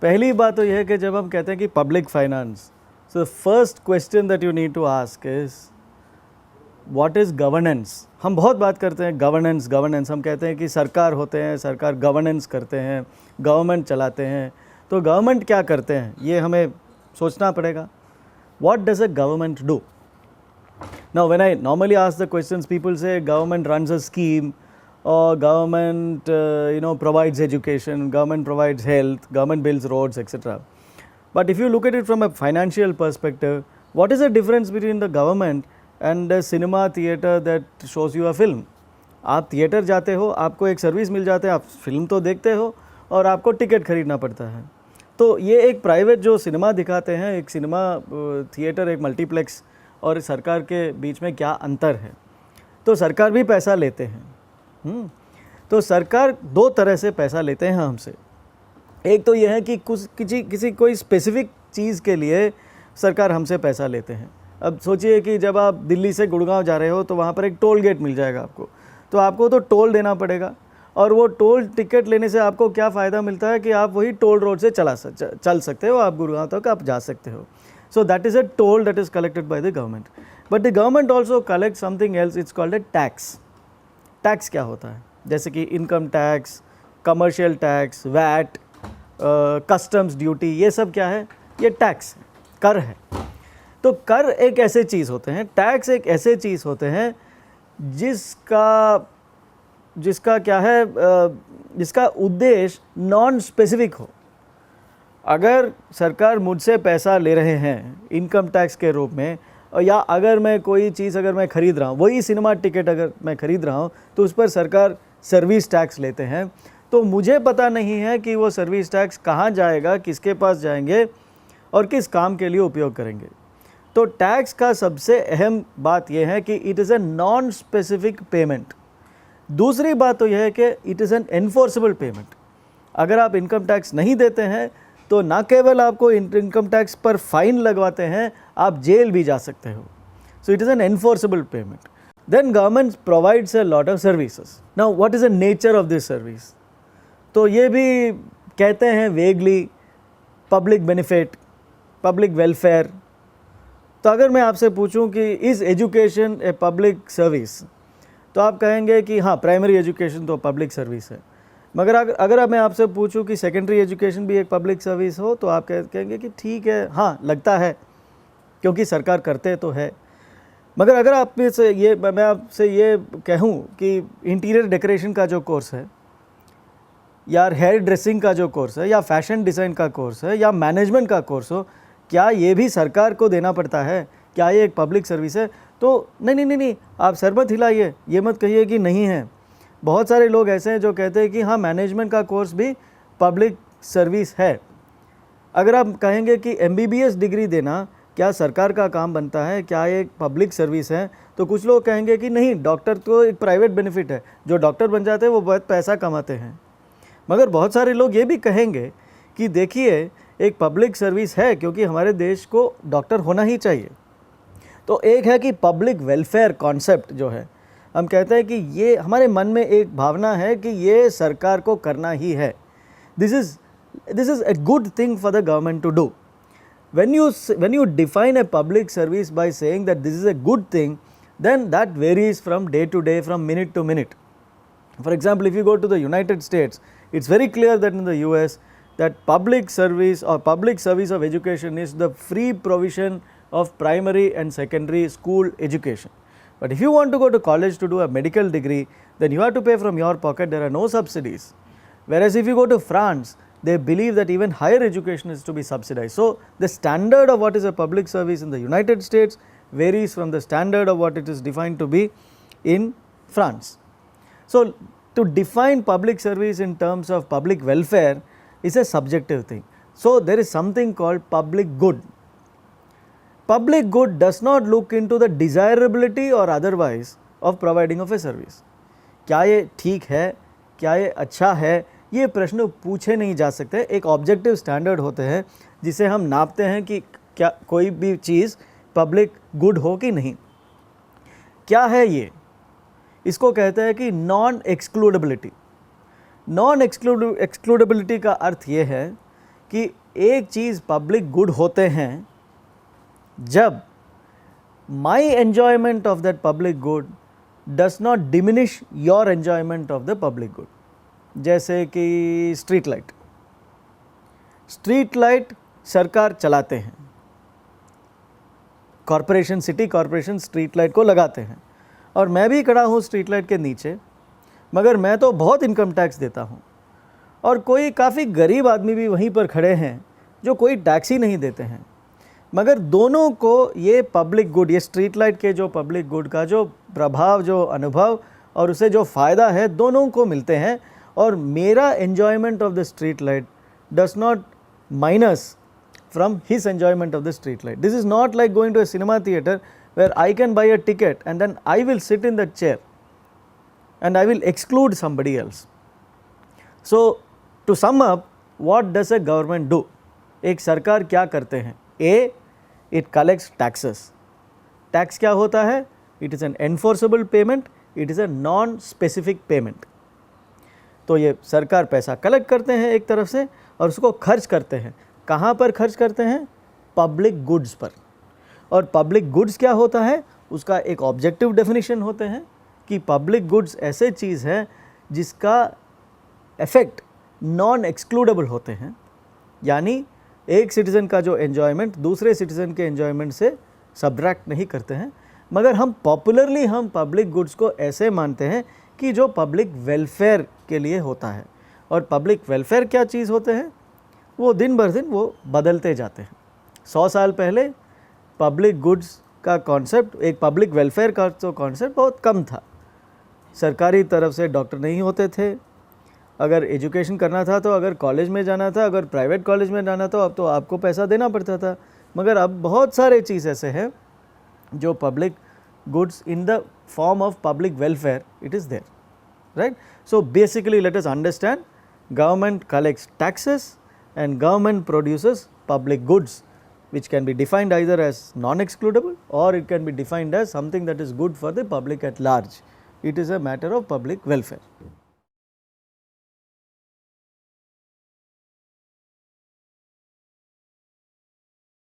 पहली बात तो यह है कि जब हम कहते हैं कि public finance, so the first question that you need to ask is what is governance. हम बहुत बात करते हैं गवर्नेंस गवर्नेंस, हम कहते हैं कि सरकार होते हैं, सरकार गवर्नेंस करते हैं, गवर्नमेंट चलाते हैं। तो गवर्नमेंट क्या करते हैं ये हमें सोचना पड़ेगा। What does a government do? Now when I normally ask the questions, people say government runs a scheme, or government provides education, government provides health, government builds roads, etc. But if you look at it from a financial perspective, what is the difference between the government and a cinema theater that shows you a film? आप theatre जाते हो, आपको एक service मिल जाता है, आप film तो देखते हो और आपको टिकट खरीदना पड़ता है। तो ये एक प्राइवेट जो सिनेमा दिखाते हैं, एक सिनेमा थिएटर, एक मल्टीप्लेक्स, और सरकार के बीच में क्या अंतर है? तो सरकार भी पैसा लेते हैं। तो सरकार दो तरह से पैसा लेते हैं हमसे। एक तो यह है कि किसी कोई स्पेसिफिक चीज़ के लिए सरकार हमसे पैसा लेते हैं। अब सोचिए कि जब आप दिल्ली से गुड़गांव जा रहे हो तो वहाँ पर एक टोल गेट मिल जाएगा आपको, तो आपको तो टोल देना पड़ेगा, और वो टोल टिकट लेने से आपको क्या फ़ायदा मिलता है कि आप वही टोल रोड से चल सकते हो, आप गुड़गांव तक आप जा सकते हो। So that is a toll that is collected by the government. But the government also collect something else, it's called a tax. Tax क्या होता है? जैसे कि income tax, commercial tax, VAT, customs duty, ये सब क्या है? ये टैक्स है, कर है। तो कर एक ऐसे चीज़ होते हैं, टैक्स एक ऐसे चीज़ होते हैं जिसका क्या है, जिसका उद्देश्य नॉन स्पेसिफिक हो। अगर सरकार मुझसे पैसा ले रहे हैं इनकम टैक्स के रूप में, या अगर मैं कोई चीज़ अगर मैं ख़रीद रहा हूँ, वही सिनेमा टिकट अगर मैं ख़रीद रहा हूँ, तो उस पर सरकार सर्विस टैक्स लेते हैं। तो मुझे पता नहीं है कि वो सर्विस टैक्स कहाँ जाएगा, किसके पास जाएंगे और किस काम के लिए उपयोग करेंगे। तो टैक्स का सबसे अहम बात यह है कि it is a non specific payment. दूसरी बात तो यह है कि it is an enforceable payment. अगर आप इनकम टैक्स नहीं देते हैं तो ना केवल आपको इनकम टैक्स पर फाइन लगवाते हैं, आप जेल भी जा सकते हो। So it is an enforceable payment. Then government provides a lot of services. Now what is the nature of this service? तो ये भी कहते हैं vaguely public benefit, public welfare. तो अगर मैं आपसे पूछूं कि is education a public service, तो आप कहेंगे कि हाँ, प्राइमरी एजुकेशन तो पब्लिक सर्विस है। मगर अगर मैं आपसे पूछूं कि सेकेंडरी एजुकेशन भी एक पब्लिक सर्विस हो, तो आप कहेंगे कि ठीक है, हाँ लगता है, क्योंकि सरकार करते तो है। मगर अगर आप में से ये मैं आपसे ये कहूँ कि इंटीरियर डेकोरेशन का जो कोर्स है, या हेयर ड्रेसिंग का जो कोर्स है, या फैशन डिज़ाइन का कोर्स है, या मैनेजमेंट का कोर्स हो, क्या ये भी सरकार को देना पड़ता है? क्या ये एक पब्लिक सर्विस है? तो नहीं, आप सर मत हिलाइए, ये मत कहिए कि नहीं है। बहुत सारे लोग ऐसे हैं जो कहते हैं कि हाँ, मैनेजमेंट का कोर्स भी पब्लिक सर्विस है। अगर आप कहेंगे कि MBBS डिग्री देना क्या सरकार का काम बनता है, क्या ये एक पब्लिक सर्विस है, तो कुछ लोग कहेंगे कि नहीं, डॉक्टर तो एक प्राइवेट बेनिफिट है, जो डॉक्टर बन जाते हैं वो बहुत पैसा कमाते हैं। मगर बहुत सारे लोग ये भी कहेंगे कि देखिए, एक पब्लिक सर्विस है क्योंकि हमारे देश को डॉक्टर होना ही चाहिए। तो एक है कि पब्लिक वेलफेयर कॉन्सेप्ट जो है, हम कहते हैं कि ये हमारे मन में एक भावना है कि ये सरकार को करना ही है। This is a good thing for the government to do. When you define a public service by saying that this is a good thing, then that varies from day to day, from minute to minute. For example, if you go to the United States, it's very clear that in the US, that public service or public service of education is the free provision of primary and secondary school education. But if you want to go to college to do a medical degree, then you have to pay from your pocket. There are no subsidies. Whereas if you go to France, they believe that even higher education is to be subsidized. So the standard of what is a public service in the United States varies from the standard of what it is defined to be in France. So to define public service in terms of public welfare is a subjective thing. So there is something called public good. Public good does not look into the desirability or otherwise of providing of a service. क्या ये ठीक है, क्या ये अच्छा है, ये प्रश्न पूछे नहीं जा सकते। एक ऑब्जेक्टिव स्टैंडर्ड होते हैं जिसे हम नापते हैं कि क्या कोई भी चीज़ पब्लिक गुड हो कि नहीं। क्या है ये? इसको कहते हैं कि नॉन एक्सक्लूडेबिलिटी। नॉन एक्सक्लूडेबिलिटी का अर्थ ये है कि एक चीज़ पब्लिक गुड होते हैं जब my enjoyment of that public good does not diminish your enjoyment of the public good. जैसे कि स्ट्रीट लाइट सरकार चलाते हैं, corporation, city corporation street light को लगाते हैं, और मैं भी खड़ा हूँ स्ट्रीट लाइट के नीचे, मगर मैं तो बहुत इनकम टैक्स देता हूँ, और कोई काफ़ी गरीब आदमी भी वहीं पर खड़े हैं जो कोई टैक्स ही नहीं देते हैं, मगर दोनों को ये पब्लिक गुड, ये स्ट्रीट लाइट के जो पब्लिक गुड का जो प्रभाव, जो अनुभव और उसे जो फ़ायदा है, दोनों को मिलते हैं। और मेरा enjoyment of the street light does not minus from his enjoyment of the street light. This is not like going to a cinema theater where I can buy a ticket and then I will sit in that chair and I will exclude somebody else. So to sum up, what does a government do? एक सरकार क्या करते हैं? A, it collects taxes. Tax क्या होता है? It is an enforceable payment, it is a non-specific payment. तो ये सरकार पैसा कलेक्ट करते हैं एक तरफ से और उसको खर्च करते हैं। कहाँ पर खर्च करते हैं? पब्लिक गुड्स पर। और पब्लिक गुड्स क्या होता है? उसका एक ऑब्जेक्टिव डेफिनेशन होते हैं कि पब्लिक गुड्स ऐसे चीज़ है जिसका इफ़ेक्ट नॉन एक्सक्लूडेबल होते हैं, यानी एक सिटीज़न का जो एन्जॉयमेंट दूसरे सिटीज़न के एन्जॉयमेंट से सब्ट्रैक्ट नहीं करते हैं, मगर हम पॉपुलरली हम पब्लिक गुड्स को ऐसे मानते हैं कि जो पब्लिक वेलफेयर के लिए होता है। और पब्लिक वेलफेयर क्या चीज़ होते हैं? वो दिन बर दिन वो बदलते जाते हैं। 100 साल पहले पब्लिक गुड्स का कॉन्सेप्ट, एक पब्लिक वेलफेयर का तो कॉन्सेप्ट बहुत कम था। सरकारी तरफ से डॉक्टर नहीं होते थे, अगर एजुकेशन करना था तो अगर कॉलेज में जाना था, अगर प्राइवेट कॉलेज में जाना था, अब तो आपको पैसा देना पड़ता था। मगर अब बहुत सारे चीज़ ऐसे हैं जो public goods in the form of public welfare it is there, right? So basically let us understand, government collects taxes and government produces public goods which can be defined either as non-excludable or it can be defined as something that is good for the public at large. It is a matter of public welfare.